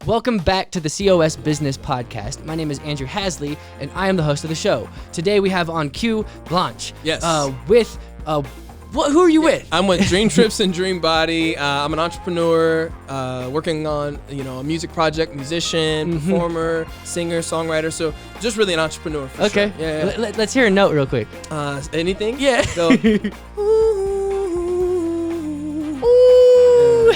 Welcome back to the COS Business Podcast. My name is Andrew Hasley, and I am the host of the show. Today we have on Quinton Blanche. Yes. Who are you with? I'm with DreamTrips and DreamBody. I'm an entrepreneur working on, a music project, musician, performer, singer, songwriter. So just really an entrepreneur for sure. Okay. Yeah. Let's hear a note real quick. Anything? Yeah. Go.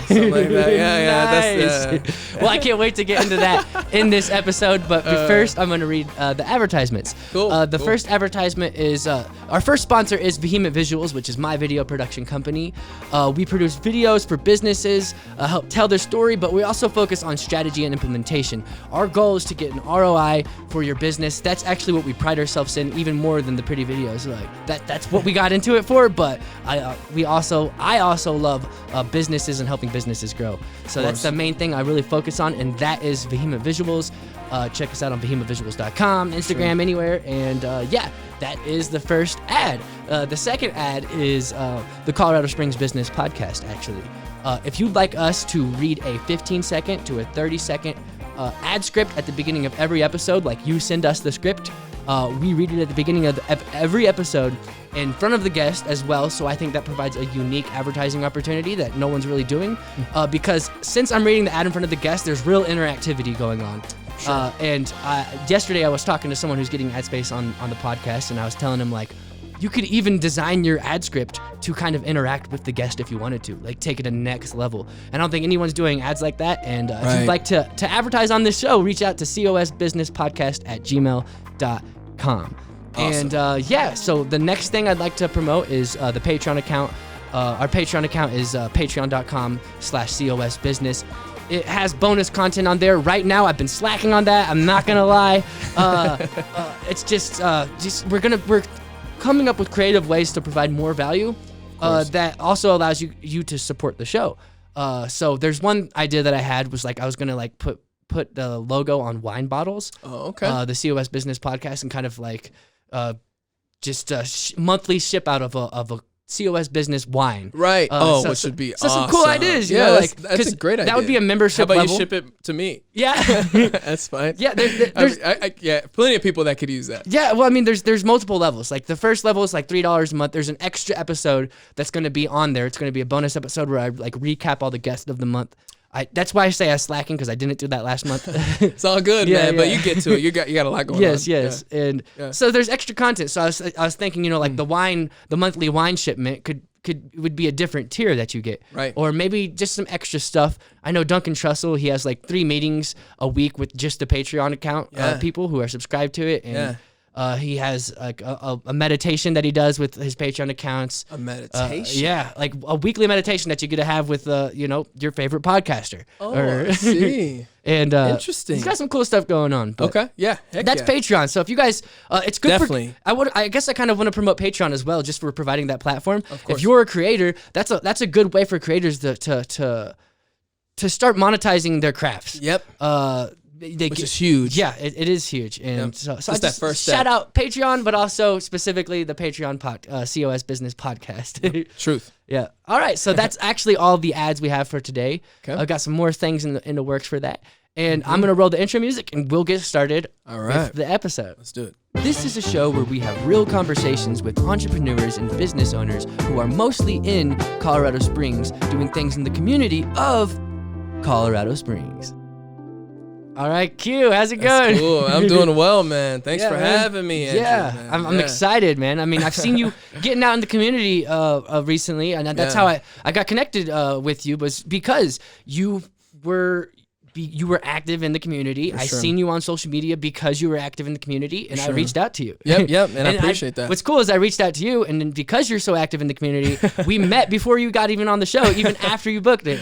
Something like that. Yeah. Nice. Well, I can't wait to get into that in this episode. But first, I'm going to read the advertisements. Cool. The first advertisement is our first sponsor is Behemoth Visuals, which is my video production company. We produce videos for businesses, help tell their story, but we also focus on strategy and implementation. Our goal is to get an ROI for your business. That's actually what we pride ourselves in, even more than the pretty videos. That's what we got into it for. But I also love businesses and helping businesses grow. So that's the main thing I really focus on, and that is Behemoth Visuals. Check us out on behemothvisuals.com, Instagram, anywhere, and that is the first ad. The second ad is the Colorado Springs Business Podcast, actually. If you'd like us to read a 15-second to a 30-second ad script at the beginning of every episode, like you send us the script, we read it at the beginning of every episode in front of the guest as well. So I think that provides a unique advertising opportunity that no one's really doing, because since I'm reading the ad in front of the guest, there's real interactivity going on. Sure. And yesterday I was talking to someone who's getting ad space on the podcast, and I was telling him, you could even design your ad script to kind of interact with the guest if you wanted to, take it to the next level. And I don't think anyone's doing ads like that. And if you'd like to advertise on this show, reach out to cosbusinesspodcast@gmail.com. Awesome. And so the next thing I'd like to promote is the Patreon account. Our Patreon account is patreon.com/cosbusiness. It has bonus content on there. Right now, I've been slacking on that. I'm not gonna lie. It's just we're coming up with creative ways to provide more value that also allows you to support the show. So there's one idea that I had was I was gonna put the logo on wine bottles. Oh, okay. The COS Business Podcast, and kind of monthly ship out of a COS Business wine. Right. Which would be awesome. Some cool ideas. That's a great idea. That would be a membership level. How level. about you ship it to me? Yeah. That's fine. Yeah. There's plenty of people that could use that. Yeah. Well, I mean, there's multiple levels. The first level is $3 a month. There's an extra episode that's going to be on there. It's going to be a bonus episode where I recap all the guests of the month. That's why I say I'm slacking, because I didn't do that last month. It's all good, man. But you get to it. You got a lot going on. Yes. Yeah. And so there's extra content. So I was thinking, the monthly wine shipment would be a different tier that you get, right? Or maybe just some extra stuff. I know Duncan Trussell, he has 3 meetings a week with just the Patreon account people who are subscribed to it, and he has a meditation that he does with his Patreon accounts. A meditation? A weekly meditation that you get to have with your favorite podcaster. Oh, I see. And interesting. He's got some cool stuff going on. Okay, yeah. That's Patreon. So if you guys, it's good. Definitely. I guess I kind of want to promote Patreon as well, just for providing that platform. Of course. If you're a creator, that's a good way for creators to start monetizing their crafts. Yep. Which is huge. Yeah, it is huge. And so just that first step. Shout out Patreon, but also specifically the Patreon COS Business Podcast. Truth. Yeah. All right. So that's actually all the ads we have for today. Okay. I've got some more things in the works for that. And I'm going to roll the intro music, and we'll get started with the episode. Let's do it. This is a show where we have real conversations with entrepreneurs and business owners who are mostly in Colorado Springs, doing things in the community of Colorado Springs. All right, Q, how's it going? That's cool. I'm doing well, man. Thanks for having me, Andrew, man. I'm excited, man. I mean, I've seen you getting out in the community recently, and that's how I got connected with you, was because you were active in the community. I seen you on social media because you were active in the community, and I reached out to you. Yep, and I appreciate that. What's cool is I reached out to you, and then because you're so active in the community, we met before you got even on the show, even after you booked it.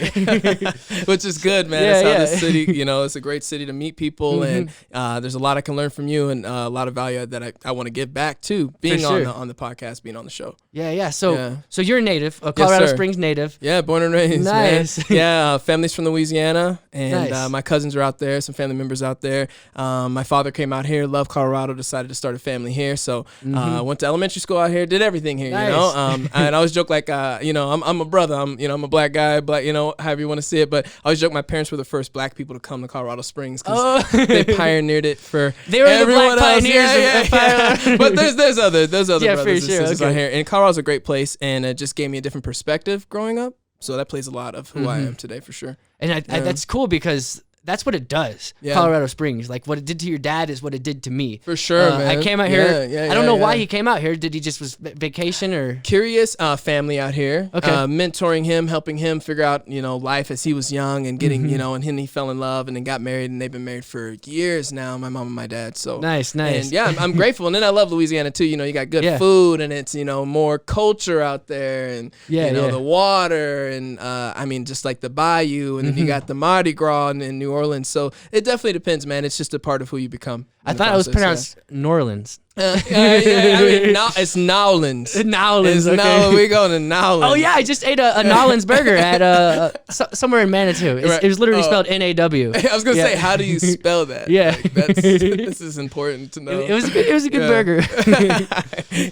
Which is good, man. It's how this city, it's a great city to meet people, and there's a lot I can learn from you, and a lot of value that I want to give back to being on the podcast, being on the show. Yeah. So you're a native, a Colorado Springs native. Yeah, born and raised. Nice. Man. Yeah, family's from Louisiana, and my cousins are out there, some family members out there. My father came out here, loved Colorado, decided to start a family here. So went to elementary school out here, did everything here, you know. And I always joke like, you know, I'm a brother. I'm a black guy, but you know, however you want to see it. But I always joke my parents were the first black people to come to Colorado Springs because they pioneered it for they were everyone the black else. pioneers. But there's other brothers and sure. sisters out here. And Colorado's a great place, and it just gave me a different perspective growing up. So that plays a lot of who I am today for sure. And that's cool because that's what it does. Yeah. Colorado Springs, like what it did to your dad is what it did to me. For sure, man. I came out here. I don't know why he came out here. Did he just was vacation or? Curious family out here. Okay. Mentoring him, helping him figure out, you know, life as he was young and getting, you know, and he fell in love and then got married and they've been married for years now, my mom and my dad. So nice. And yeah, I'm grateful. And then I love Louisiana too. You know, you got good food and it's, you know, more culture out there and, you know, the water and, I mean, just like the bayou and then you got the Mardi Gras in New Orleans. So it definitely depends, man. It's just a part of who you become. I thought it was pronounced New Orleans. I mean, it's Nowlands. Nowlands. Okay. We going to Nowlands. Oh yeah, I just ate a Nowlands burger at somewhere in Manitou. It was literally spelled N-A-W. I was gonna say, how do you spell that? Yeah, like, this is important to know. It was a good burger.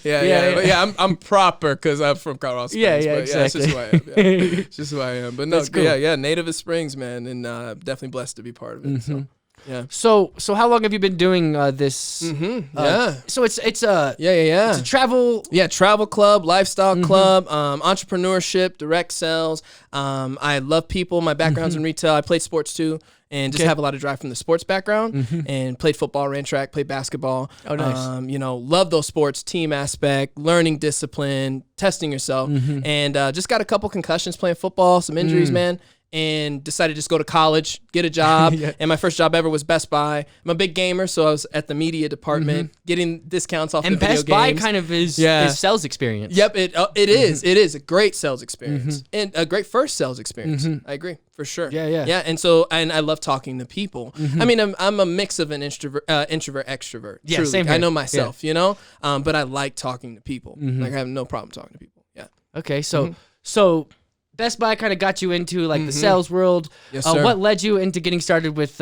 But I'm proper because I'm from Colorado Springs. Yeah, exactly. It's just who I am. Yeah. It's just who I am. But no, That's cool. native of Springs, man, and definitely blessed to be part of it. So. Yeah. So how long have you been doing this? So it's a it's a travel. Yeah, travel club, lifestyle club, entrepreneurship, direct sales. I love people. My background's in retail. I played sports too, and just have a lot of drive from the sports background. And played football, ran track, played basketball. Oh, nice. You know, love those sports, team aspect, learning discipline, testing yourself, and just got a couple concussions playing football, some injuries, man. And decided to just go to college, get a job. And my first job ever was Best Buy. I'm a big gamer, so I was at the media department getting discounts off the video games. And Best Buy kind of is sales experience. Yep, it is. It is a great sales experience and a great first sales experience. I agree, for sure. Yeah. And I love talking to people. I mean, I'm a mix of an introvert, extrovert. Yeah, truly. same here. I know myself, you know, but I like talking to people. Like I have no problem talking to people. Yeah. Okay, so Best Buy kind of got you into like the sales world. Yes, sir. What led you into getting started with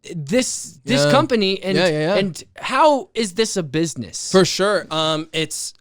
this company and how is this a business? For sure. It's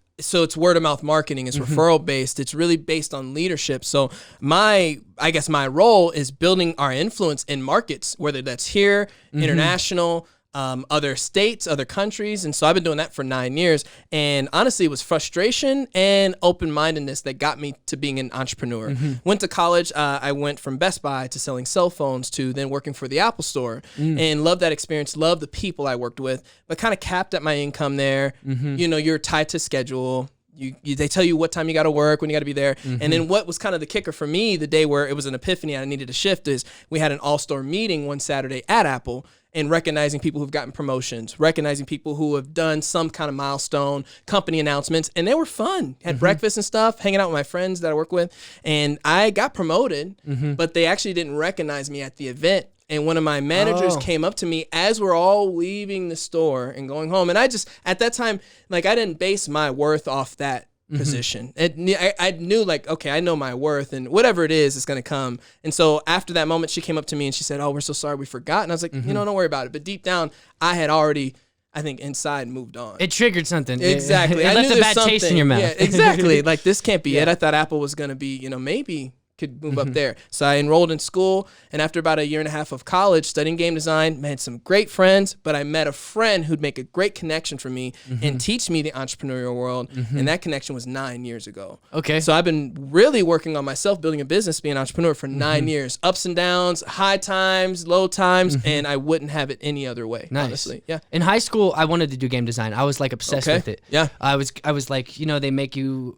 word of mouth marketing. It's referral based. It's really based on leadership. So I guess my role is building our influence in markets, whether that's here, international, other states, other countries. And so I've been doing that for 9 years. And honestly, it was frustration and open-mindedness that got me to being an entrepreneur. Went to college. I went from Best Buy to selling cell phones to then working for the Apple Store and loved that experience, loved the people I worked with, but kind of capped at my income there. You know, you're tied to schedule. They tell you what time you got to work, when you got to be there. And then what was kind of the kicker for me, the day where it was an epiphany and I needed to shift, is we had an all-store meeting one Saturday at Apple and recognizing people who've gotten promotions, recognizing people who have done some kind of milestone, company announcements, and they were fun. Had breakfast and stuff, hanging out with my friends that I work with. And I got promoted, but they actually didn't recognize me at the event. And one of my managers came up to me as we're all leaving the store and going home. And I just, at that time, like I didn't base my worth off that position. I knew like, okay, I know my worth and whatever it is, it's going to come. And so after that moment, she came up to me and she said, "Oh, we're so sorry we forgot." And I was like, you know, don't worry about it. But deep down, I had already, I think, inside moved on. It triggered something. Exactly. It left a bad taste in your mouth. Yeah, exactly. Like this can't be it. I thought Apple was going to be, you know, maybe could move up there. So I enrolled in school, and after about 1.5 years of college studying game design, made some great friends, but I met a friend who'd make a great connection for me and teach me the entrepreneurial world, and that connection was 9 years ago. Okay. So I've been really working on myself, building a business, being an entrepreneur for 9 years. Ups and downs, high times, low times, and I wouldn't have it any other way, honestly. Yeah. In high school, I wanted to do game design. I was like obsessed with it. Yeah. I was like, you know, they make you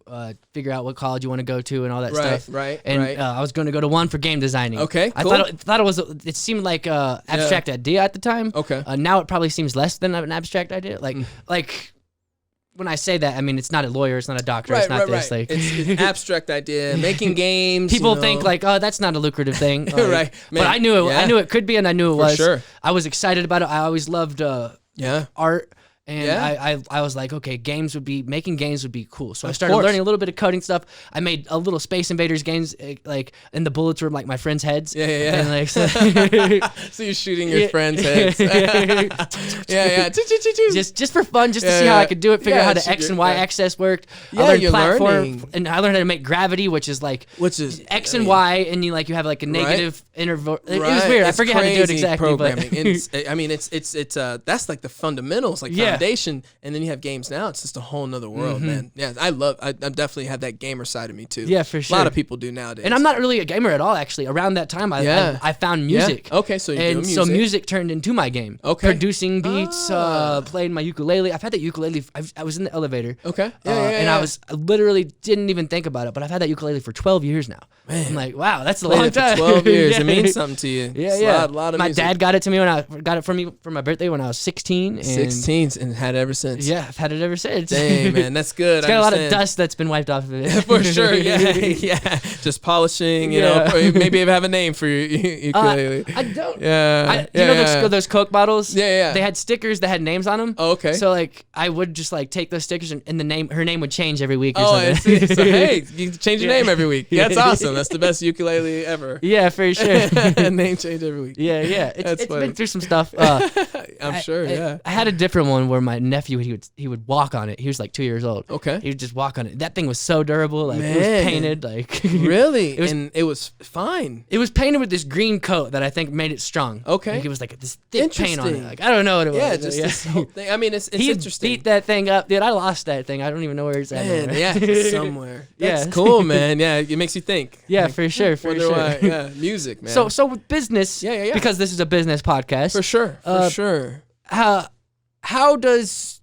figure out what college you want to go to and all that stuff. Right. I was going to go to one for game designing. Okay, I cool. thought it seemed like a abstract idea at the time. Okay. Now it probably seems less than an abstract idea. Like when I say that, I mean it's not a lawyer, it's not a doctor, it's not this. Like it's an abstract idea, making games. People think like, oh, that's not a lucrative thing. Like, right. Man, but I knew it. I knew it could be, and I knew it was. Sure. I was excited about it. I always loved art. And Yeah. I was like, okay, making games would be cool. So I Of started course. learning a little bit of coding stuff. I made a little Space Invaders games, like, and the bullets were like my friends' heads. Yeah. And like, so, So you're shooting your friends' heads. Yeah. just for fun, just to see how I could do it, figure out how the X and Y axis worked. Yeah, I learned you're platform, learning. and I learned how to make gravity, which is X and Y, and you have like a negative interval. It was weird. I forget how to do it exactly. Programming. But I mean, it's that's like the fundamentals, like foundation, and then you have games now. It's just a whole nother world, man. Yeah, I definitely have that gamer side of me too. Yeah, for sure. A lot of people do nowadays. And I'm not really a gamer at all, actually. Around that time, I found music. Yeah. Okay, so you're doing music. So music turned into my game. Okay. Producing beats, playing my ukulele. I've had that ukulele. I was in the elevator. Okay. And I literally didn't even think about it, but I've had that ukulele for 12 years now. Man. I'm like, wow, that's a long time. 12 years. Yeah. It means something to you. Yeah. A lot of my music. dad got it to me when I got it for my birthday when I was 16. And 16 and had it ever since. Yeah, I've had it ever since. Dang, man, that's good. It's got a lot of dust that's been wiped off of it. For sure, yeah. Just polishing, you know, maybe have a name for your ukulele. I don't. Yeah. You know those Coke bottles? Yeah. They had stickers that had names on them. Oh, okay. So like I would just like take those stickers and her name would change every week or Oh, something. I see. So hey, you change your name every week. That's awesome. That's the best ukulele ever. Yeah, for sure. Name change every week. Yeah. It's been through some stuff. I'm sure. Yeah. I had a different one where my nephew he would walk on it. He was like 2 years old. Okay. He would just walk on it. That thing was so durable. Like it was painted. Like really, and it was fine. It was painted with this green coat that I think made it strong. Okay. Like it was like this thick paint on it. Like I don't know what it was. Yeah, just this whole thing. I mean, it's he interesting. Beat that thing up, dude. I lost that thing. I don't even know where it's at. Man, anymore. yeah, somewhere. That's cool, man. Yeah, it makes you think. Yeah, like, for sure. Why. Yeah, music, man. So with business. Yeah. Because this is a business podcast. For sure. How does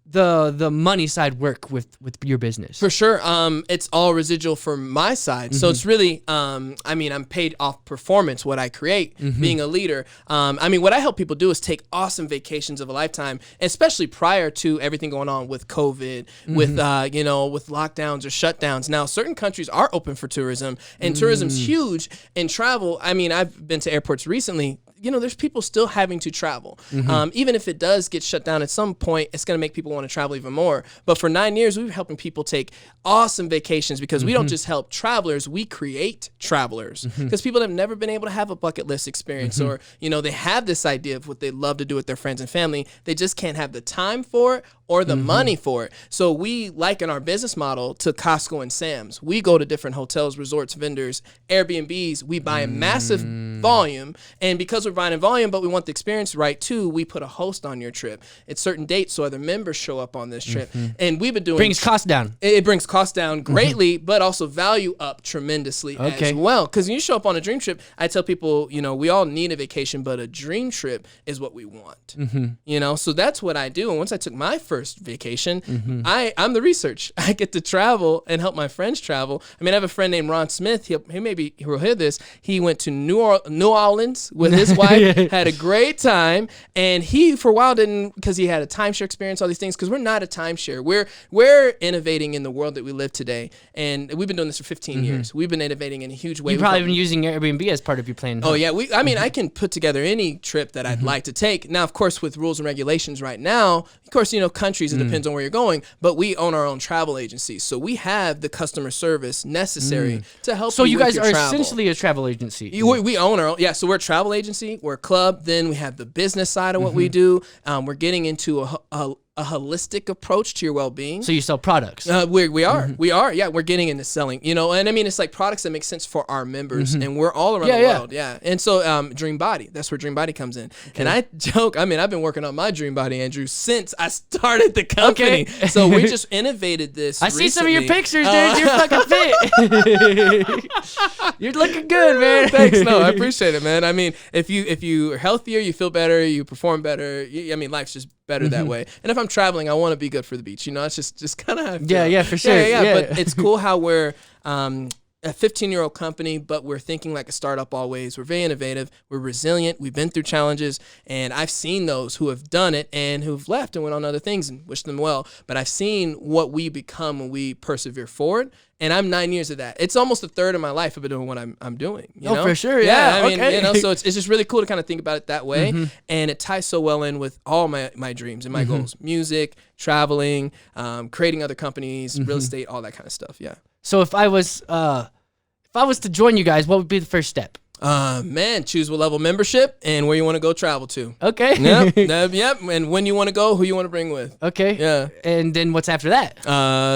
the money side work with your business? For sure. It's all residual from my side. So it's really, I mean, I'm paid off performance, what I create, being a leader. I mean, what I help people do is take awesome vacations of a lifetime, especially prior to everything going on with COVID, with, with lockdowns or shutdowns. Now, certain countries are open for tourism, and tourism's huge. And travel, I mean, I've been to airports recently. There's people still having to travel. Even if it does get shut down at some point, it's going to make people want to travel even more. But for 9 years, we've been helping people take awesome vacations because we don't just help travelers, we create travelers. Because people have never been able to have a bucket list experience or, they have this idea of what they love to do with their friends and family. They just can't have the time for it or the money for it. So we liken our business model to Costco and Sam's. We go to different hotels, resorts, vendors, Airbnbs. We buy a massive volume. And because we're buying in volume, but we want the experience right too, we put a host on your trip. It's certain dates so other members show up on this trip. And we've been doing... Brings costs down. It brings costs down greatly, but also value up tremendously as well. Because when you show up on a dream trip, I tell people, we all need a vacation, but a dream trip is what we want. So that's what I do. And once I took my first vacation, I'm the research. I get to travel and help my friends travel. I mean, I have a friend named Ron Smith. He'll hear this. He went to New Orleans with his wife, had a great time, and he for a while didn't, because he had a timeshare experience, all these things, because we're not a timeshare. We're innovating in the world that we live today, and we've been doing this for 15 years. We've been innovating in a huge way. You've probably been using Airbnb as part of your plan. Oh yeah, I can put together any trip that I'd like to take. Now, of course, with rules and regulations right now, of course, countries, it depends on where you're going, but we own our own travel agency, so we have the customer service necessary to help. So you guys with are your travel. Essentially a travel agency. We own our own, so we're a travel agency, we're a club, then we have the business side of what we do. We're getting into a holistic approach to your well-being. So you sell products. We are. Yeah, we're getting into selling, and I mean, it's like products that make sense for our members, and we're all around the world. Yeah. And so DreamBody, that's where DreamBody comes in. Okay. And I joke, I mean, I've been working on my DreamBody, Andrew, since I started the company. Okay. So we just innovated this see some of your pictures, dude. You're fucking fit. You're looking good, man. Thanks. No, I appreciate it, man. I mean, if you're healthier, you feel better, you perform better. I mean, life's just better that way. And if I'm traveling, I want to be good for the beach. It's just kind of how I feel. Yeah, for sure. Yeah. But it's cool how we're a 15-year-old company, but we're thinking like a startup always. We're very innovative. We're resilient. We've been through challenges, and I've seen those who have done it and who've left and went on other things, and wish them well. But I've seen what we become when we persevere forward. And I'm 9 years of that. It's almost a third of my life I've been doing what I'm doing. You know? For sure. Yeah. I mean, okay. so it's just really cool to kind of think about it that way. And it ties so well in with all my dreams and my goals: music, traveling, creating other companies, real estate, all that kind of stuff. Yeah. So if I was to join you guys, what would be the first step? Man, choose what level membership and where you want to go travel to. Okay. Yep. And when you want to go, who you want to bring with. Okay. Yeah. And then what's after that?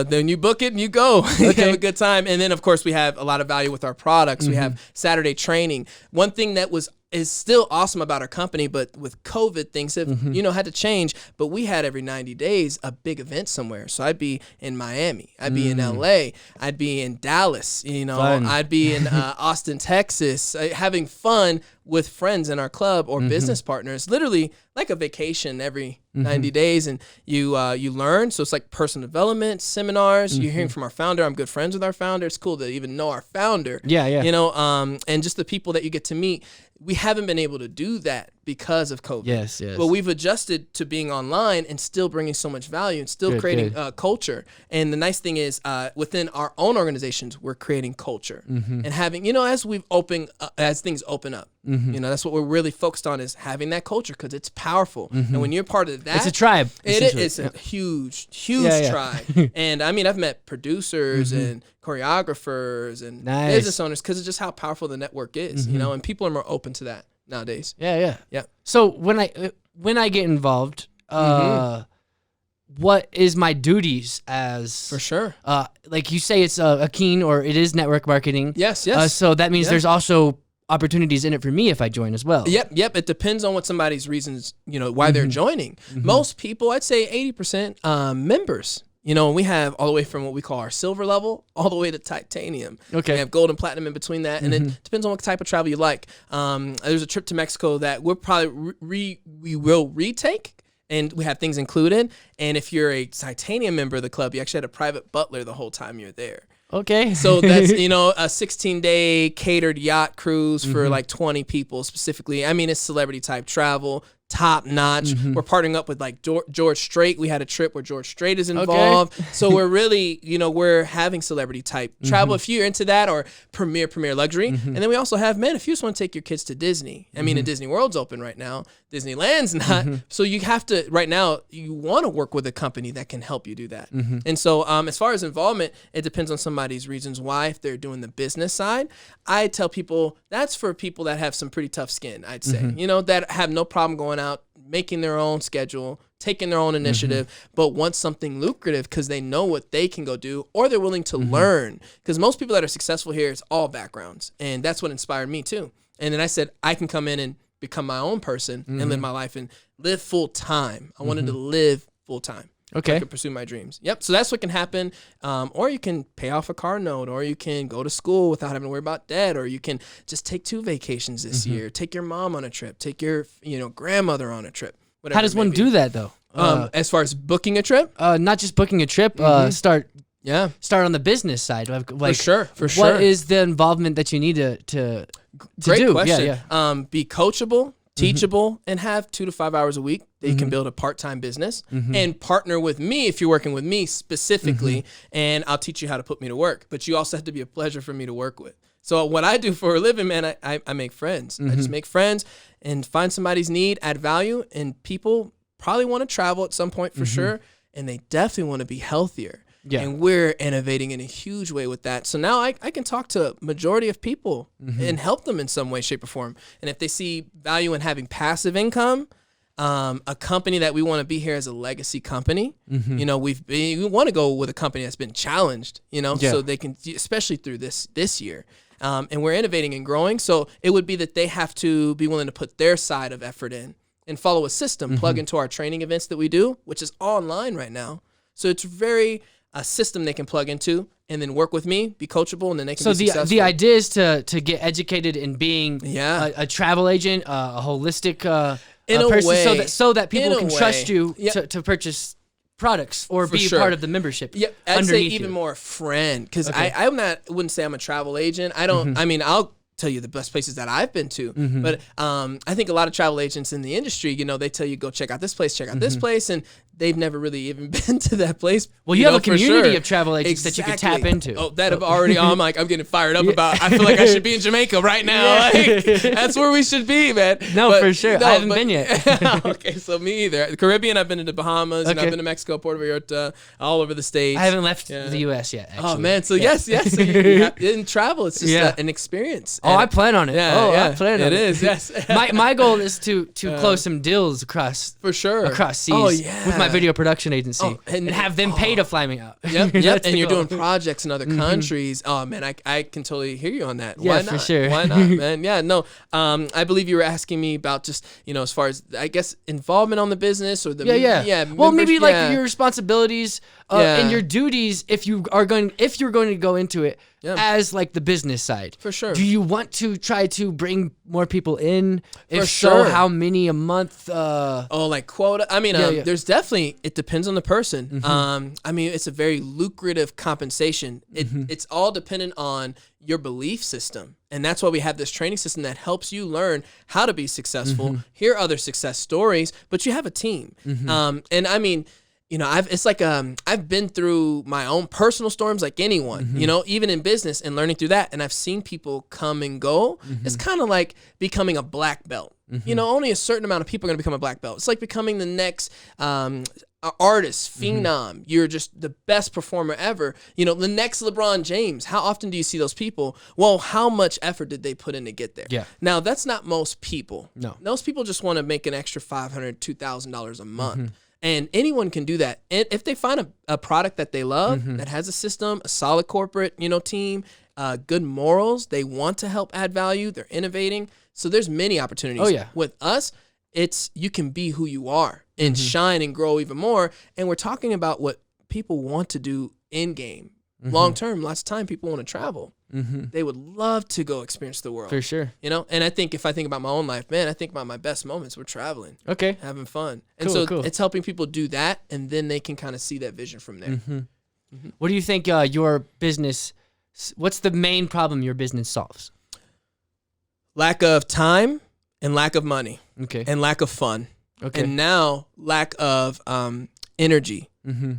Then you book it and you go. You have a good time. And then, of course, we have a lot of value with our products. We have Saturday training. One thing that is still awesome about our company, but with COVID, things have, had to change. But we had every 90 days a big event somewhere. So I'd be in Miami. I'd be in LA. I'd be in Dallas. Fun. I'd be in Austin, Texas, having fun with friends in our club or business partners, literally like a vacation every 90 days. And you learn. So it's like personal development, seminars. You're hearing from our founder. I'm good friends with our founder. It's cool to even know our founder. Yeah. And just the people that you get to meet. We haven't been able to do that because of COVID. Yes. But we've adjusted to being online and still bringing so much value and still creating culture. And the nice thing is, within our own organizations, we're creating culture and having, as things open up. That's what we're really focused on, is having that culture, because it's powerful. And when you're part of that, it's a tribe. It's a huge tribe. And I mean, I've met producers and choreographers and business owners because of just how powerful the network is, and people are more open to that nowadays. Yeah. So when I get involved, what is my duties as? For sure. Like you say, it's a keen, or it is network marketing. Yes. So that means there's also opportunities in it for me if I join as well. Yep. It depends on what somebody's reasons, why they're joining. Most people, I'd say 80%, members. And we have all the way from what we call our silver level all the way to titanium. Okay. We have gold and platinum in between that. And it depends on what type of travel you like. There's a trip to Mexico that we'll probably we will retake. And we have things included. And if you're a titanium member of the club, you actually had a private butler the whole time you're there. Okay. So that's, a 16-day catered yacht cruise for like 20 people specifically. I mean, it's celebrity type travel, top notch. We're partnering up with like George Strait. We had a trip where George Strait is involved. Okay. So we're really, we're having celebrity type travel if you're into that, or premier luxury. And then we also have, if you just want to take your kids to Disney. I mean, Disney World's open right now. Disneyland's not. So you have to, right now, you want to work with a company that can help you do that. And so as far as involvement, it depends on somebody's reasons why. If they're doing the business side, I tell people that's for people that have some pretty tough skin, I'd say, that have no problem going out, making their own schedule, taking their own initiative, but want something lucrative because they know what they can go do, or they're willing to learn. Because most people that are successful here, it's all backgrounds. And that's what inspired me too. And then I said, I can come in and become my own person and live my life and live full time. I wanted to live full time. Okay. So I could pursue my dreams. Yep. So that's what can happen. Or you can pay off a car note, or you can go to school without having to worry about debt, or you can just take 2 vacations this year, take your mom on a trip, take your, grandmother on a trip. How does one do that though? As far as booking a trip? Not just booking a trip, start on the business side. Like, for sure. What is the involvement that you need to Great do? question. Yeah. Be coachable, teachable, and have 2 to 5 hours a week that you can build a part-time business and partner with me if you're working with me specifically, and I'll teach you how to put me to work. But you also have to be a pleasure for me to work with. So what I do for a living, man, I make friends. I just make friends and find somebody's need, add value, and people probably want to travel at some point for sure, and they definitely want to be healthier. Yeah. And we're innovating in a huge way with that. So now I can talk to a majority of people and help them in some way, shape, or form. And if they see value in having passive income, a company that we want to be here as a legacy company, we want to go with a company that's been challenged, so they can, especially through this year. And we're innovating and growing. So it would be that they have to be willing to put their side of effort in and follow a system, plug into our training events that we do, which is online right now. So it's a system they can plug into and then work with me, be coachable, and then they can be successful. So the idea is to get educated in being a travel agent, a holistic in a person, way, so that people can trust you to purchase products or For be sure. part of the membership. Yeah, I'd say underneath even you. more a friend, because Okay. wouldn't say I'm a travel agent. I don't. I mean, I'll tell you the best places that I've been to, but I think a lot of travel agents in the industry, they tell you go check out this place, check out this place, and they've never really even been to that place. Well, you have a for community sure. of travel agents that you can tap into. Oh, that have already. I'm getting fired up about. I feel like I should be in Jamaica right now. Like, that's where we should be, man. No, for sure. I haven't been yet. Okay, so me either. The Caribbean, I've been to the Bahamas, and I've been to Mexico, Puerto Vallarta, all over the states. I haven't left the U.S. yet, actually. Oh man, so yes. So you have, in travel, it's just an experience. Oh, I plan on it. I plan on it. It is, yes. my goal is to close some deals across seas with my video production agency and have them pay to fly me out. Yep. And you're doing projects in other countries. Oh man, I can totally hear you on that. Yeah, Why not? for sure. Why not, man? Yeah, no. I believe you were asking me about just as far as I guess involvement on the business or the Well, maybe like your responsibilities and your duties if you're going to go into it as like the business side. For sure. Do you want to try to bring more people in? If For so, sure. how many a month? Like quota. I mean, there's definitely, it depends on the person. I mean, it's a very lucrative compensation. It's all dependent on your belief system. And that's why we have this training system that helps you learn how to be successful, hear other success stories, but you have a team. And I mean, I've been through my own personal storms like anyone, even in business and learning through that. And I've seen people come and go. It's kind of like becoming a black belt. Only a certain amount of people are going to become a black belt. It's like becoming the next artist, phenom. You're just the best performer ever. The next LeBron James. How often do you see those people? Well, how much effort did they put in to get there? Yeah. Now, that's not most people. No. Most people just want to make an extra $500, $2,000 a month. And anyone can do that. And if they find a product that they love, that has a system, a solid corporate, team, good morals, they want to help add value, they're innovating. So there's many opportunities. Oh, yeah. With us, it's you can be who you are and shine and grow even more. And we're talking about what people want to do in game. Long term, lots of time people want to travel. They would love to go experience the world. For sure. And I think if I think about my own life, man, I think about my best moments. We're traveling. Okay. Having fun. And Cool. it's helping people do that, and then they can kind of see that vision from there. What do you think your business, what's the main problem your business solves? Lack of time and lack of money. Okay. And lack of fun. Okay. And now lack of energy,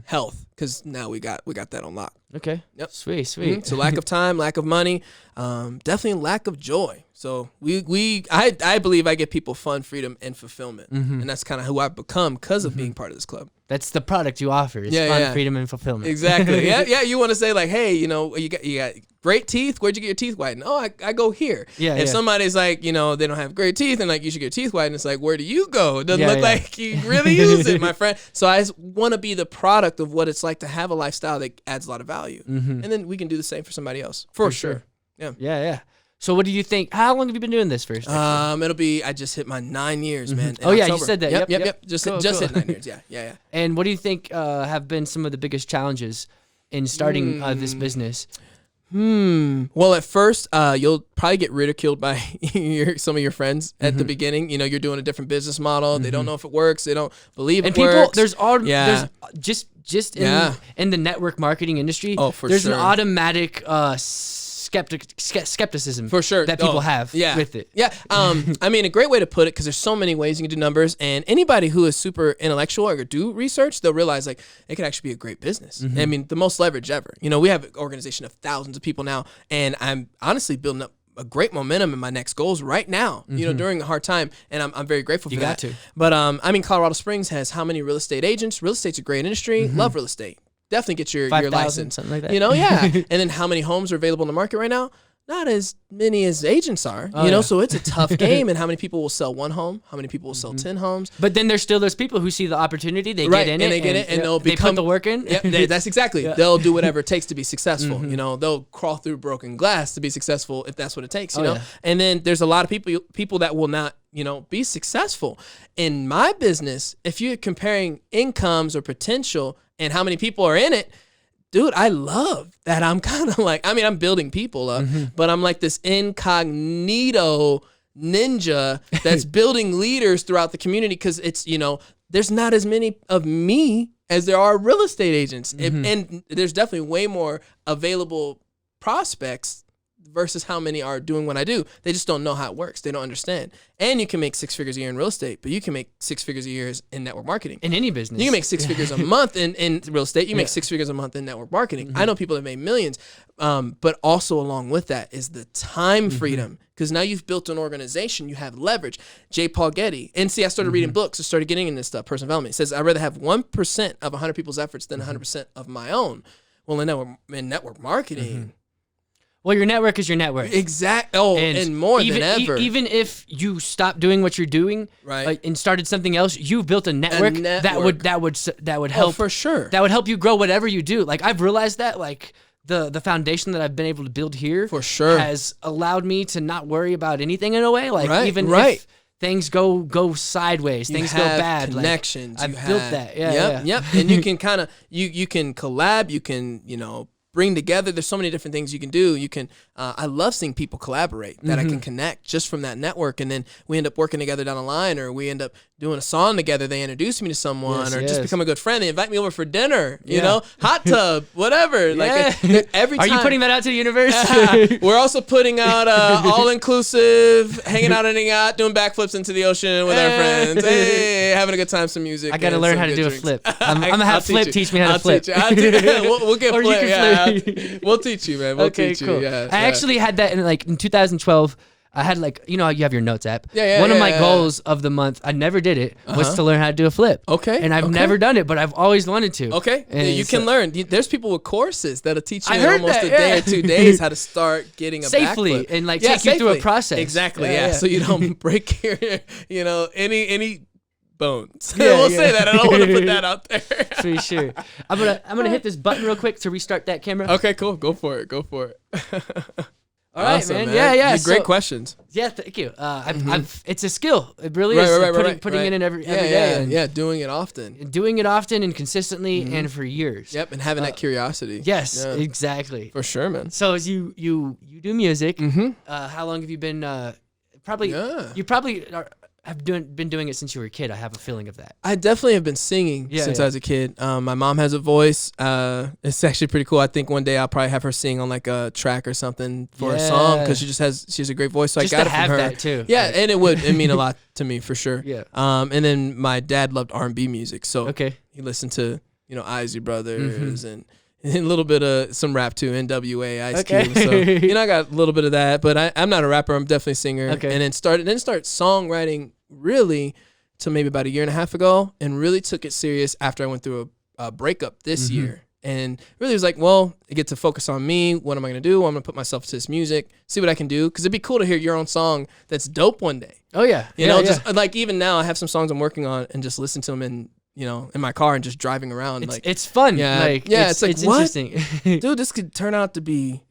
health, because now we got that on lock. Okay. Yep. Sweet. So lack of time, lack of money, definitely lack of joy. So I believe I give people fun, freedom, and fulfillment, and that's kind of who I've become because of being part of this club. That's the product you offer. It's fun, freedom, and fulfillment. Exactly. Yeah. You want to say like, hey, you got great teeth. Where'd you get your teeth whitened? Oh, I go here. If somebody's like, they don't have great teeth and like you should get your teeth whitened, it's like, where do you go? It doesn't look like you really use it, my friend. So I want to be the product of what it's like to have a lifestyle that adds a lot of value, and then we can do the same for somebody else. For sure. Yeah. So what do you think? How long have you been doing this first? It'll be, I just hit my 9 years, man. Oh yeah, you said that. Yep. Just hit 9 years. Yeah. And what do you think have been some of the biggest challenges in starting this business? Well, at first, you'll probably get ridiculed by some of your friends at the beginning. You're doing a different business model. They don't know if it works. They don't believe it works. There's just in the network marketing industry. Oh, for there's sure. an automatic skepticism for sure that people have with it. Yeah. I mean, a great way to put it, because there's so many ways you can do numbers, and anybody who is super intellectual or do research, they'll realize like it could actually be a great business. I mean, the most leverage ever. We have an organization of thousands of people now, and I'm honestly building up a great momentum in my next goals right now, during a hard time. And I'm very grateful for that. But I mean, Colorado Springs has how many real estate agents? Real estate's a great industry. Love real estate. Definitely get your 5,000, license. something like that. Yeah. And then how many homes are available in the market right now? Not as many as agents are, so it's a tough game. And how many people will sell one home? How many people will sell 10 homes? But then there's still those people who see the opportunity, they get in it, and they put the work in. That's exactly. They'll do whatever it takes to be successful. They'll crawl through broken glass to be successful if that's what it takes. And then there's a lot of people that will not, be successful. In my business, if you're comparing incomes or potential and how many people are in it, dude, I love that I'm kind of like, I mean, I'm building people up, but I'm like this incognito ninja that's building leaders throughout the community, because it's, there's not as many of me as there are real estate agents. And there's definitely way more available prospects versus how many are doing what I do. They just don't know how it works. They don't understand. And you can make 6 figures a year in real estate, but you can make 6 figures a year in network marketing. In any business. You can make 6 figures a month in real estate. You make 6 figures a month in network marketing. I know people that made millions. But also along with that is the time freedom. Because now you've built an organization, you have leverage. J. Paul Getty. And see, I started reading books. I started getting into this stuff, personal development. It says, I'd rather have 1% of 100 people's efforts than 100% of my own. Well, in network marketing... Well, your network is your network. Exactly. Oh, and more than ever. Even if you stop doing what you're doing, right, and started something else, you've built a network, that would help. Oh, for sure. That would help you grow whatever you do. Like I've realized that, like the foundation that I've been able to build here, for sure, has allowed me to not worry about anything in a way. Like even if things go sideways, things go bad. Connections. Like, I've built that. Yep. And you can kind of you can collab. You can bring together. There's so many different things you can do. You can. I love seeing people collaborate that I can connect just from that network, and then we end up working together down the line, or we end up doing a song together. They introduce me to someone, or just become a good friend. They invite me over for dinner. You know, hot tub, whatever. Like every time. Are you putting that out to the universe? We're also putting out all inclusive, hanging out in a yacht, doing backflips into the ocean with our friends. Hey, having a good time, some music. I got to learn how to do a flip. I'm gonna have Flip teach me how to flip. We'll get or Flip. You can flip. We'll teach you, man. We'll teach you. Yeah, I actually had that in 2012. I had you have your notes app. One of my goals of the month, I never did it, was to learn how to do a flip. Okay. And I've never done it, but I've always wanted to. Okay. And you can learn. There's people with courses that'll teach you in almost a day or 2 days how to start getting a safely backflip. And take you through a process. Exactly. Yeah. So you don't break your any bones. We'll say that. I don't want to put that out there. For sure. I'm gonna hit this button real quick to restart that camera. Okay, cool. Go for it. All right, awesome, man. Yeah. Great questions. Yeah, thank you. It's a skill. It really is. Putting it in every day. Yeah, doing it often. Doing it often and consistently and for years. Yep, and having that curiosity. Yes, exactly. For sure, man. So as you do music, how long have you been? You probably have been doing it since you were a kid. I have a feeling of that. I definitely have been singing since I was a kid. My mom has a voice. It's actually pretty cool. I think one day I'll probably have her sing on like a track or something for a song because she has a great voice. So just I got to it from have her. That too. Yeah, and it mean a lot to me for sure. Yeah. And then my dad loved R&B music, so he listened to Isley Brothers and a little bit of some rap too, NWA, Ice Cube. So I got a little bit of that, but I'm not a rapper. I'm definitely a singer. Okay. And then start songwriting really till maybe about 1.5 years ago, and really took it serious after I went through a breakup this year. And really was like, well, I get to focus on me. What am I going to do? I'm going to put myself to this music, see what I can do. Because it'd be cool to hear your own song that's dope one day. Oh, yeah. Just like even now I have some songs I'm working on and just listen to them in my car and just driving around. It's fun. Yeah. It's like, what? Interesting. Dude, this could turn out to be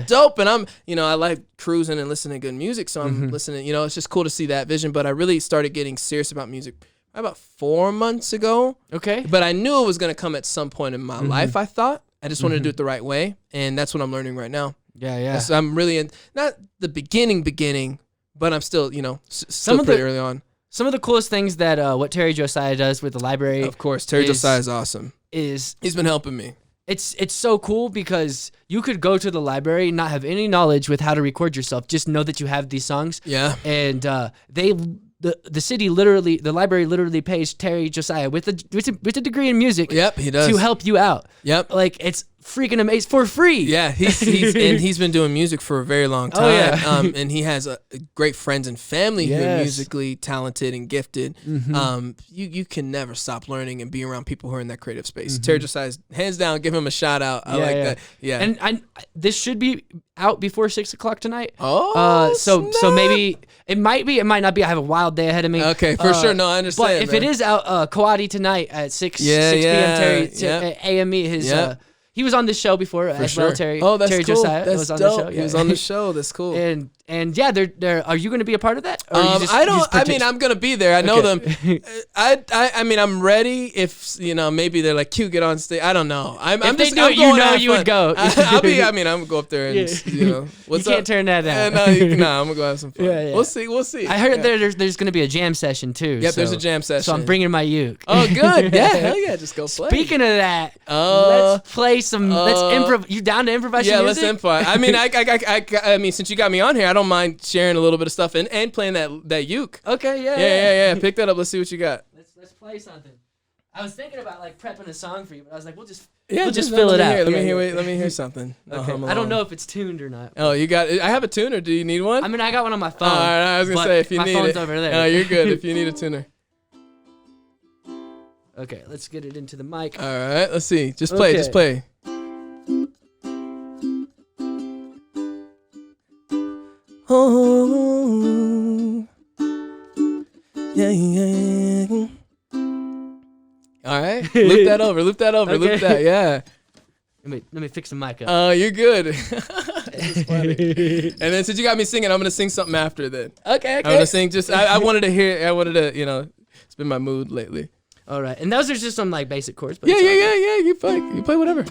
dope. And I'm, I like cruising and listening to good music. So I'm listening, it's just cool to see that vision. But I really started getting serious about music about 4 months ago. Okay. But I knew it was going to come at some point in my life, I thought. I just wanted to do it the right way. And that's what I'm learning right now. Yeah. So I'm really in, not the beginning, but I'm still, still pretty early on. Some of the coolest things that what Terry Josiah does with the library. Of course, Terry Josiah is awesome. He's been helping me. It's so cool because you could go to the library, not have any knowledge with how to record yourself, just know that you have these songs. Yeah. And the library literally pays Terry Josiah with a degree in music. Yep, he does. To help you out. Yep. Like it's freaking amazing for free. Yeah, he's been doing music for a very long time. Oh, yeah. And he has great friends and family who are musically talented and gifted. You can never stop learning and be around people who are in that creative space. Terry Josiah's hands down, give him a shout out. I like that. Yeah. And this should be out before 6 o'clock tonight. Oh, so maybe it might be, it might not be. I have a wild day ahead of me. Okay, for sure. No, I understand. But if it is out, Coati tonight at 6 p.m. Terry AME he was on this show before as well, Terry. Oh, that's Terry cool. Josiah That's was on dope. the show. Yeah. He was on the show. That's cool. And And yeah, they're. Are you going to be a part of that? Or you just, I you don't. just I mean, I'm gonna be there. I know them. I mean, I'm ready. If maybe they're like, "Q, get on stage." I don't know. I'm if they just. do I'm it, going you would go. I'll be. I mean, I'm gonna go up there and what's you can't up? turn that down. No, I'm gonna go have some fun. Yeah. We'll see. I heard there's going to be a jam session too. Yep, there's a jam session. So I'm bringing my uke. Oh, good. Yeah, hell yeah, just go play. Speaking of that, let's play some. Let's improv. You down to improvise? Yeah, some let's music? improvise. I mean, I mean, since you got me on here, I don't mind sharing a little bit of stuff and playing that uke. Okay, Yeah. Pick that up. Let's see what you got. Let's play something. I was thinking about like prepping a song for you, but I was like, we'll just just fill it out. Let me hear something. Okay. I don't know if it's tuned or not. Oh, you got it. I have a tuner. Do you need one? I mean, I got one on my phone. All right, I was gonna say if you need it. My phone's over there. No, you're good if you need a tuner. Okay, let's get it into the mic. All right, let's see. Just play. Just play. Oh, yeah. All right, loop that over. Okay. Loop that. Yeah. Let me fix the mic up. Oh, you're good. This is funny. And then since you got me singing, I'm gonna sing something after then. Okay. I'm gonna sing. I wanted to hear. I wanted to. It's been my mood lately. All right, and those are just some like basic chords. But Yeah. You play whatever.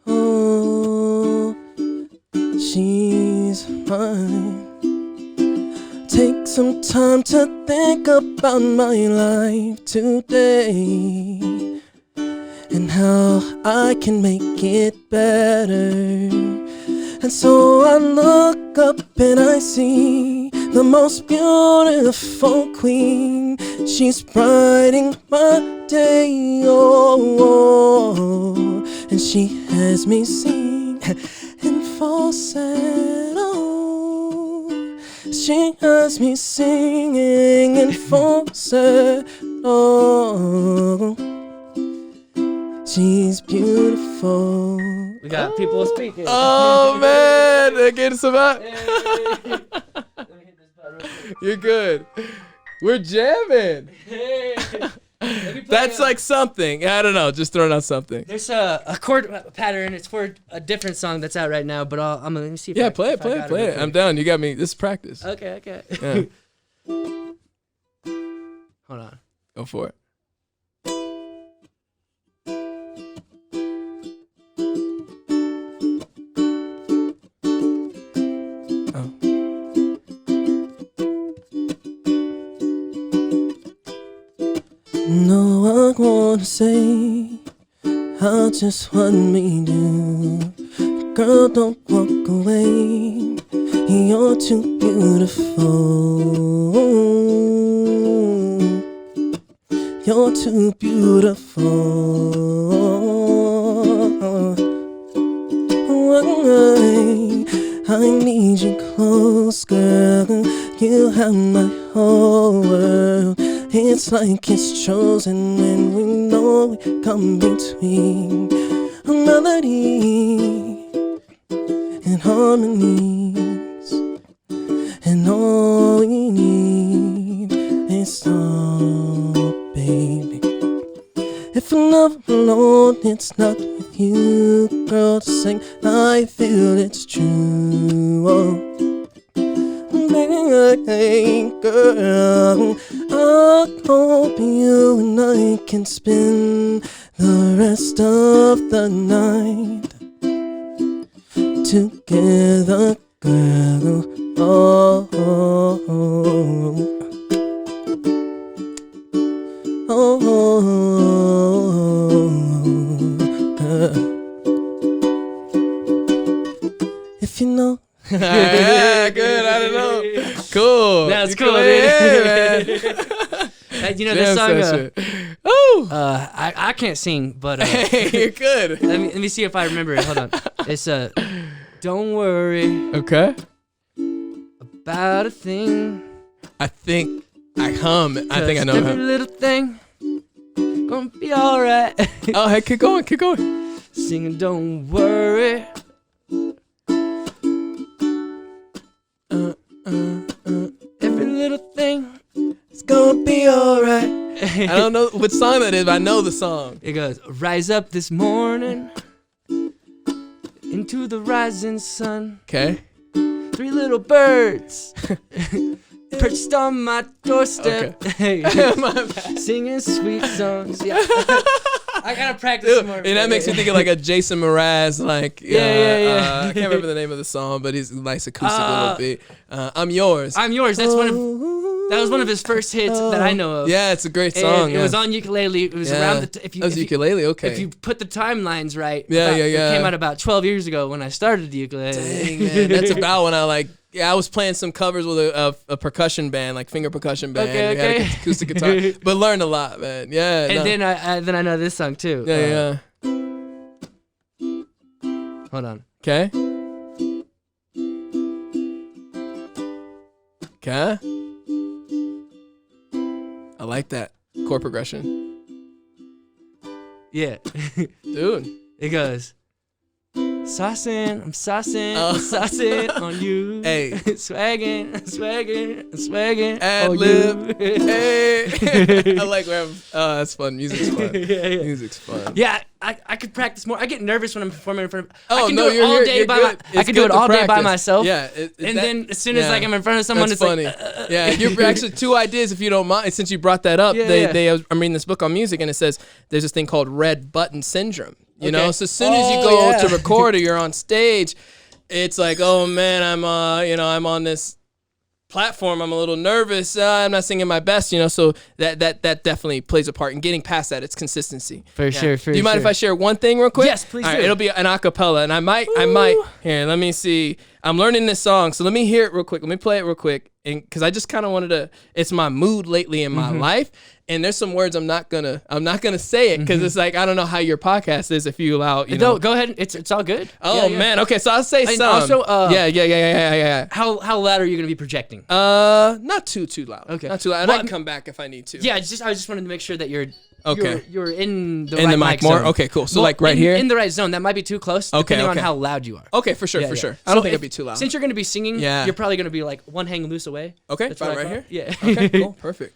Oh, she's mine. Take some time to think about my life today and how I can make it better. And so I look up and I see the most beautiful queen. She's brightening my day, oh, and she has me sing in falsetto. She has me singing in falsetto. She's beautiful. We got people speaking. Oh man, they're getting some out. Let me hit this button real quick. You're good. We're jamming. Hey. That's like something. I don't know. Just throwing out something. There's a chord pattern. It's for a different song that's out right now, but I'm gonna see. If Play it. I'm down. You got me. This is practice. Okay. Yeah. Hold on. Go for it. No, I wanna say how just what we do. Girl, don't walk away. You're too beautiful. You're too beautiful. I need you close, girl. You have my whole world. It's like it's chosen when we know we come between a melody and harmonies, and all we need is love, baby. If love alone, it's not with you, girl, to sing. I feel it's true. Oh. Hey, girl, I hope you and I can spend the rest of the night together, girl. Oh, girl. If you know. Yeah, good. I don't know. Cool. That's cool, dude. Yeah, man. You know this song. I can't sing, but hey, you're good. let me see if I remember it. Hold on. It's don't worry. Okay. About a thing. I think I hum. I think I know every him. little thing gonna be alright. Oh, hey, keep going. Singing, don't worry. Every little thing It's gonna be alright. I don't know what song that is, but I know the song. It goes, rise up this morning, to the rising sun. Okay. 3 little birds perched on my doorstep. Okay. My bad. Singing sweet songs. Yeah. I gotta practice Dude, some more. and that makes me think of like a Jason Mraz, like Yeah. I can't remember the name of the song, but he's a nice acoustic little beat. I'm yours. I'm yours. That was one of his first hits that I know of. Yeah, it's a great song. And it was on ukulele. It was around the that was ukulele. Okay. If you put the timelines right. Yeah. It came out about 12 years ago when I started the ukulele. Dang, man. That's about when I was playing some covers with a percussion band, like finger percussion band. Okay. We had an acoustic guitar, but learned a lot, man. Yeah. And then I know this song too. Yeah. Hold on. Okay. Okay. I like that chord progression, Yeah. dude. It goes. Saucing, I'm saucing on you. Hey. Swagging. Ad on lib. you. Hey. I like where that's fun. Music's fun. Yeah. Music's fun. Yeah, I could practice more. I get nervous when I'm performing in front of. Oh, I can no, do it you're all here. day You're by good. I It's can do good it to all day by practice. myself. Yeah. And then as soon as like I'm in front of someone, that's it's funny. like. Yeah, you're actually 2 ideas if you don't mind. Since you brought that up, I'm reading this book on music and it says there's this thing called red button syndrome. You know, so as soon as you go to record or you're on stage, it's like, oh man, I'm on this platform. I'm a little nervous. I'm not singing my best, So that definitely plays a part in getting past that. It's consistency. For sure. Do you mind if I share one thing real quick? Yes, please. All do. right, it'll be an acapella, and I might. Here, let me see. I'm learning this song, so let me hear it real quick. Let me play it real quick, and because I just kind of wanted to. It's my mood lately in my life, and there's some words I'm not gonna say it because it's like I don't know how your podcast is if you allow. No, go ahead. It's all good. Oh man. Okay, so I'll say some. Also, yeah. How loud are you gonna be projecting? Not too loud. Okay. Not too loud. And I can come back if I need to. Yeah, I just wanted to make sure that you're Okay. You're in the in right the mic more. zone. Okay, cool. So like right here, in the right zone. That might be too close, depending on how loud you are. Okay, for sure. I don't think it'd be too loud. Since you're gonna be singing, you're probably gonna be like one hang loose away. Okay, That's fine, right here. Yeah. Okay, cool, perfect.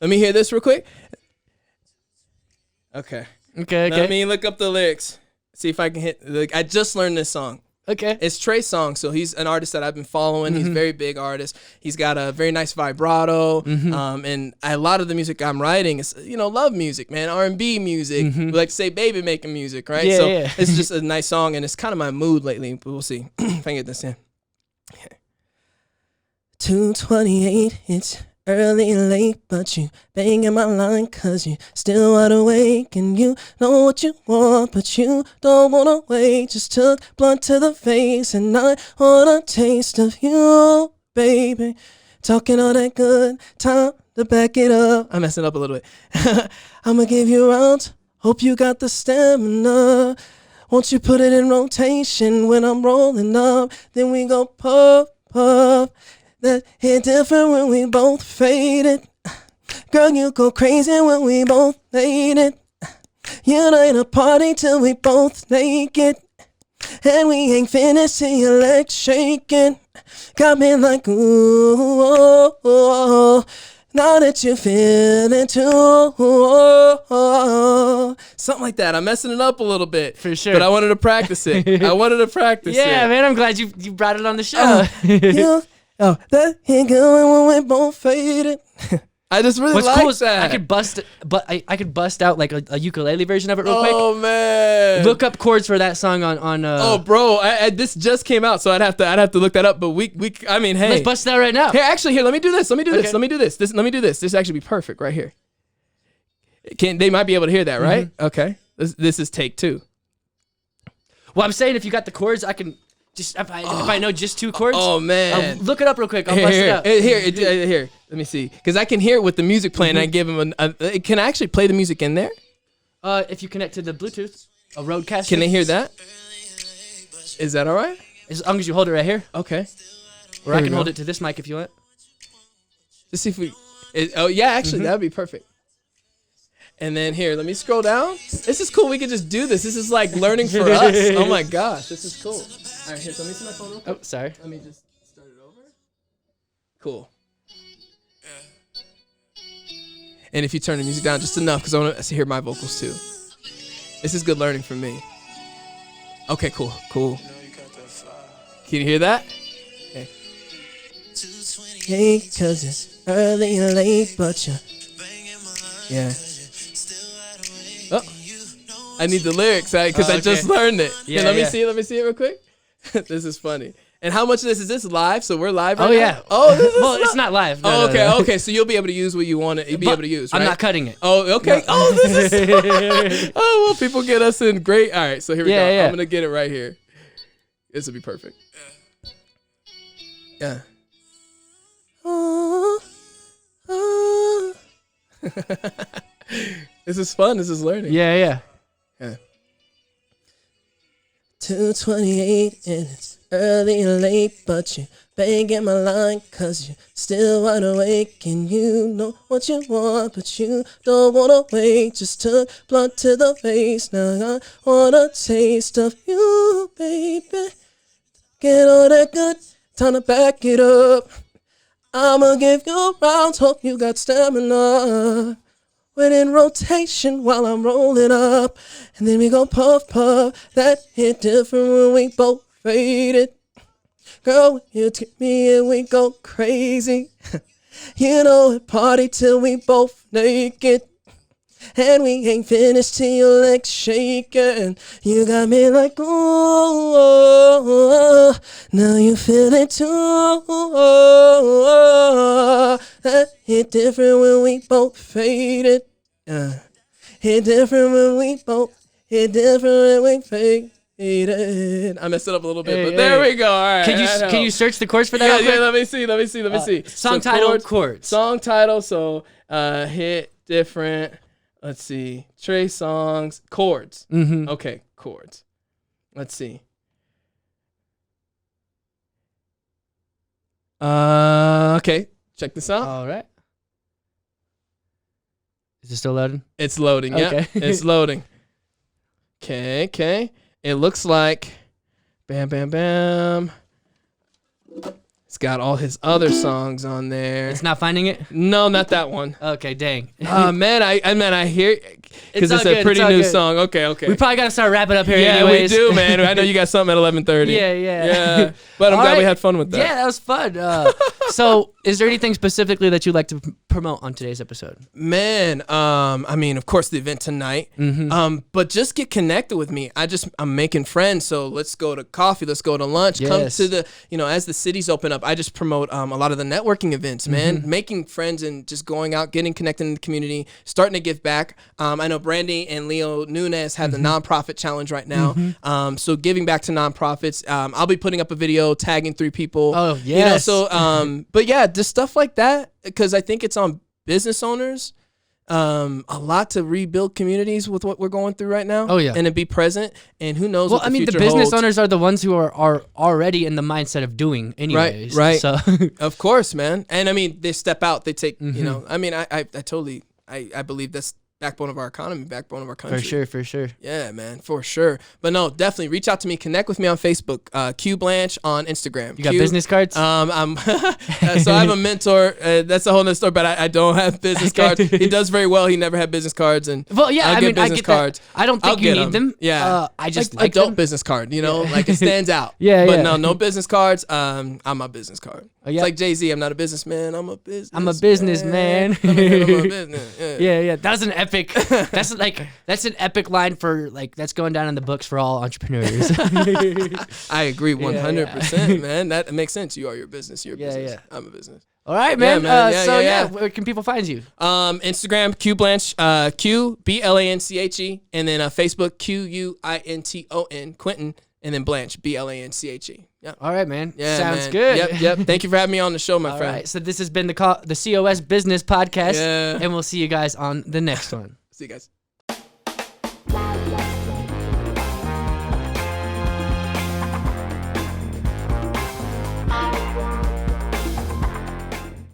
Let me hear this real quick. Okay. Let me look up the lyrics. See if I can hit. I just learned this song. Okay. It's Trey's song, so he's an artist that I've been following. He's a very big artist. He's got a very nice vibrato, and a lot of the music I'm writing is, love music, man, R&B music, like say baby making music, right? Yeah, so yeah. it's just a nice song, and it's kind of my mood lately, but we'll see if I can get this in. 2:28, it's early late, but you banging my line cause you still wide awake and you know what you want, but you don't wanna wait. Just took blunt to the face and I want a taste of you, baby. Talking all that good, time to back it up. I'm messing up a little bit. I'ma give you a round, hope you got the stamina. Won't you put it in rotation when I'm rolling up? Then we go puff, puff. That hit different when we both faded. Girl, you go crazy when we both made it. You ain't a party till we both naked. And we ain't finished till your legs shaking. Got me like, ooh, oh, oh. Now that you feel it too, something like that. I'm messing it up a little bit, for sure. But I wanted to practice it. Yeah, man. I'm glad you brought it on the show. That ain't good when we both faded. I just really What's like cool is that. I could bust out like a ukulele version of it real quick. Oh man! Look up chords for that song on. Oh, bro, this just came out, so I'd have to look that up. But I mean, hey, let's bust it out right now. Here, let me do this. Let me do this. This actually be perfect right here. They might be able to hear that, right? Okay. This is take 2. Well, I'm saying if you got the chords, I can. Just if I know just 2 chords. Oh man! Look it up real quick. I'll bust it out. Here. Let me see, because I can hear it with the music playing. And I give him can I actually play the music in there? If you connect to the Bluetooth, a Rodecaster. Can they hear that? Is that all right? As long as you hold it right here. Okay. Or I can hold it to this mic if you want. Let's see if we. Actually, that'd be perfect. And then here, let me scroll down. This is cool. We can just do this. This is like learning for us. Oh my gosh, this is cool. All right, here, so let me see my phone real quick. Oh, sorry. Let me just start it over. Cool. And if you turn the music down just enough, because I want to hear my vocals too. This is good learning for me. Okay, cool. Can you hear that? Okay. Hey, cause it's early and late, but you. Yeah. Oh, I need the lyrics, because I just learned it. Yeah, Let me see it real quick. This is funny. And how much of this is this live? So we're live right now? Yeah. Oh, this is well, live. It's not live. No, No. okay. So you'll be able to use what you want to able to use, right? I'm not cutting it. Oh, okay. No. Oh, this is. Oh, well, people get us in great. All right, so here we go. Yeah. I'm gonna get it right here. This will be perfect. Yeah. This is fun. This is learning. Yeah. 2:28 and it's early and late, but you banging my line cause you still wide awake and you know what you want, but you don't wanna wait. Just took blood to the face, now I want a taste of you, baby. Get all that good, time to back it up. I'ma give you rounds, hope you got stamina. Went in rotation while I'm rolling up. And then we go puff, that hit different when we both faded. Girl, when you take me and we go crazy. You know it, party till we both naked. And we ain't finished till your legs shaking. You got me like, ooh, now you feel it too. That hit different when we both faded. Hit different when we both, hit different when we faded. I messed it up a little bit, but there we go. All right. Can you search the chords for that? Yeah, let me see. Song title, chords. Song title, so hit different. Let's see. Trey songs. Chords. Mm-hmm. Okay, chords. Let's see. Okay. Check this out. All right. Is it still loading? It's loading. Yeah. Okay. It's loading. Okay. It looks like bam. It's got all his other songs on there. It's not finding it? No, not that one. Okay, dang. Man, I hear, because it's a pretty new song. Okay. We probably got to start wrapping up here Yeah, anyways. we do, man. I know you got something at 11:30. Yeah. But I'm All glad we right. had fun with that. Yeah, that was fun. So is there anything specifically that you'd like to promote on today's episode? Man, I mean, of course, the event tonight. Mm-hmm. But just get connected with me. I'm making friends, so let's go to coffee. Let's go to lunch. Yes. Come to the, as the cities open up. I just promote a lot of the networking events, man. Mm-hmm. Making friends and just going out, getting connected in the community, starting to give back. I know Brandy and Leo Nunez have Mm-hmm. the nonprofit challenge right now. So giving back to nonprofits. I'll be putting up a video tagging 3 people. Oh, yes. But yeah, just stuff like that, because I think it's on business owners a lot to rebuild communities with what we're going through right now. Oh, yeah. And to be present, and who knows what the future the business holds. owners are the ones who are already in the mindset of doing anyways. Right. So Of course, man. And I mean, they step out, they take, Mm-hmm. I mean, I totally, I believe that's backbone of our economy, backbone of our country. for sure. Yeah, man, for sure. But no, definitely reach out to me. Connect with me on Facebook. Q Blanche on Instagram. You got business cards? I'm so I have a mentor. That's a whole nother story. But I don't have business cards. He does very well. He never had business cards, and Well, yeah, I'll I get mean, business I get cards. that. I don't think you need them. Yeah, I just like like adult them. business card. Like it stands out. Yeah, But yeah. no business cards. I'm a business card. Yeah. It's like Jay-Z. I'm not a businessman. I'm a business. I'm a businessman. I'm a business. Yeah. Yeah. That's an epic. That's an epic line for that's going down in the books for all entrepreneurs. I agree 100%, man. That makes sense. You are your business. You're a business. Yeah. I'm a business. All right, man. man. Yeah. Where can people find you? Instagram Q Blanche, Q Blanche, and then Facebook Quinton, Quinton, and then Blanche Blanche. Yeah. All right, man. Yeah, Sounds man. good. Yep. Thank you for having me on the show, my All friend. right. So this has been the COS Business Podcast, Yeah. and we'll see you guys on the next one. See you guys.